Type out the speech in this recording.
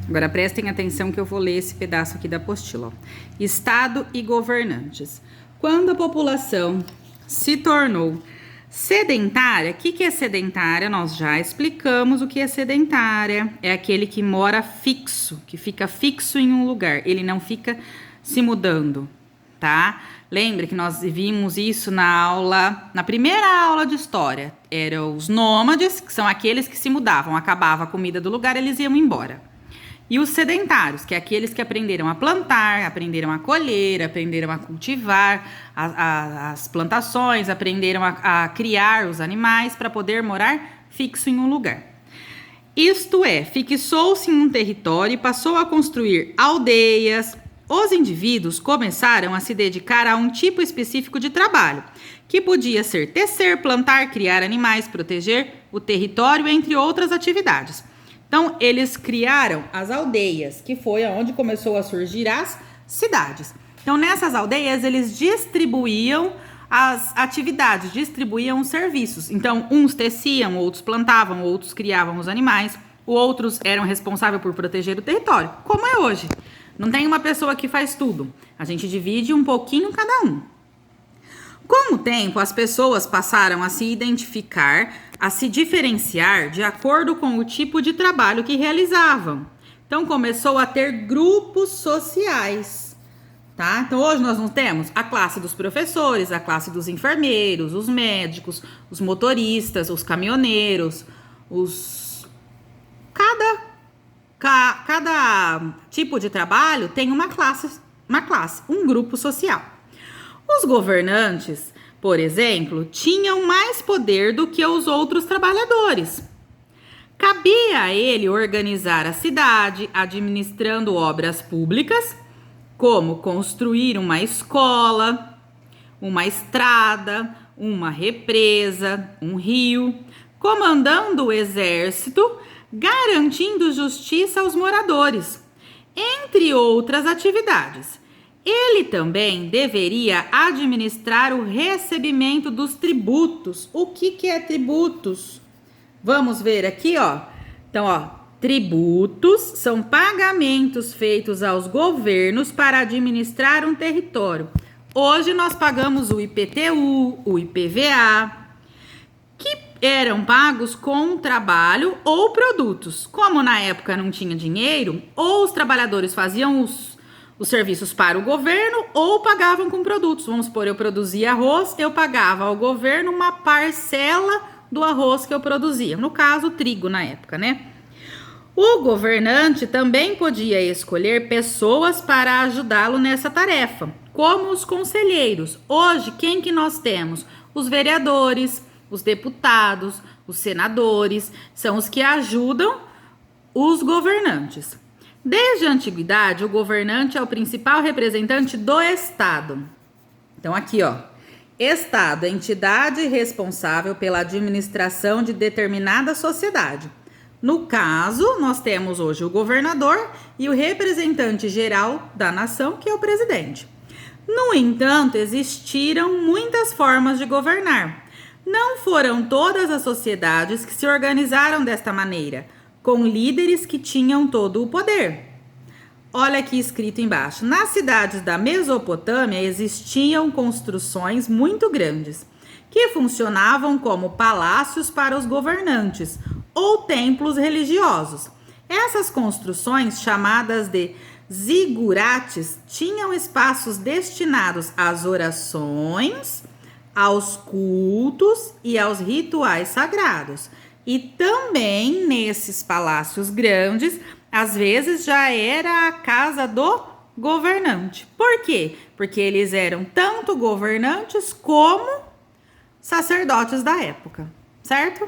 Agora prestem atenção que eu vou ler esse pedaço aqui da apostila. Ó. Estado e governantes. Quando a população se tornou sedentária, o que é sedentária? Nós já explicamos o que é sedentária. É aquele que mora fixo, que fica fixo em um lugar. Ele não fica se mudando, tá? Lembre que nós vimos isso na primeira aula de história. Eram os nômades, que são aqueles que se mudavam. Acabava a comida do lugar, eles iam embora. E os sedentários, que é aqueles que aprenderam a plantar, aprenderam a colher, aprenderam a cultivar as plantações, aprenderam a criar os animais para poder morar fixo em um lugar. Isto é, fixou-se em um território e passou a construir aldeias. Os indivíduos começaram a se dedicar a um tipo específico de trabalho, que podia ser tecer, plantar, criar animais, proteger o território, entre outras atividades. Então, eles criaram as aldeias, que foi onde começou a surgir as cidades. Então, nessas aldeias, eles distribuíam as atividades, distribuíam os serviços. Então, uns teciam, outros plantavam, outros criavam os animais, outros eram responsáveis por proteger o território, como é hoje. Não tem uma pessoa que faz tudo. A gente divide um pouquinho cada um. Com o tempo, as pessoas passaram a se identificar, a se diferenciar de acordo com o tipo de trabalho que realizavam. Então, começou a ter grupos sociais, tá? Então, hoje nós não temos a classe dos professores, a classe dos enfermeiros, os médicos, os motoristas, os caminhoneiros, Cada tipo de trabalho tem uma classe, um grupo social. Os governantes, por exemplo, tinham mais poder do que os outros trabalhadores. Cabia a ele organizar a cidade, administrando obras públicas, como construir uma escola, uma estrada, uma represa, um rio, comandando o exército, garantindo justiça aos moradores, entre outras atividades. Ele também deveria administrar o recebimento dos tributos. O que é tributos? Vamos ver aqui, ó. Então, ó, tributos são pagamentos feitos aos governos para administrar um território. Hoje nós pagamos o IPTU, o IPVA, que eram pagos com trabalho ou produtos. Como na época não tinha dinheiro, ou os trabalhadores faziam os serviços para o governo ou pagavam com produtos. Vamos supor, eu produzia arroz, eu pagava ao governo uma parcela do arroz que eu produzia. No caso, trigo na época, né? O governante também podia escolher pessoas para ajudá-lo nessa tarefa, como os conselheiros. Hoje, quem que nós temos? Os vereadores, os deputados, os senadores, são os que ajudam os governantes. Desde a antiguidade, o governante é o principal representante do Estado. Então, aqui, ó. Estado, entidade responsável pela administração de determinada sociedade. No caso, nós temos hoje o governador e o representante geral da nação, que é o presidente. No entanto, existiram muitas formas de governar. Não foram todas as sociedades que se organizaram desta maneira, com líderes que tinham todo o poder. Olha aqui escrito embaixo. Nas cidades da Mesopotâmia existiam construções muito grandes, que funcionavam como palácios para os governantes ou templos religiosos. Essas construções, chamadas de zigurates, tinham espaços destinados às orações, aos cultos e aos rituais sagrados. E também nesses palácios grandes, às vezes já era a casa do governante. Por quê? Porque eles eram tanto governantes como sacerdotes da época, certo?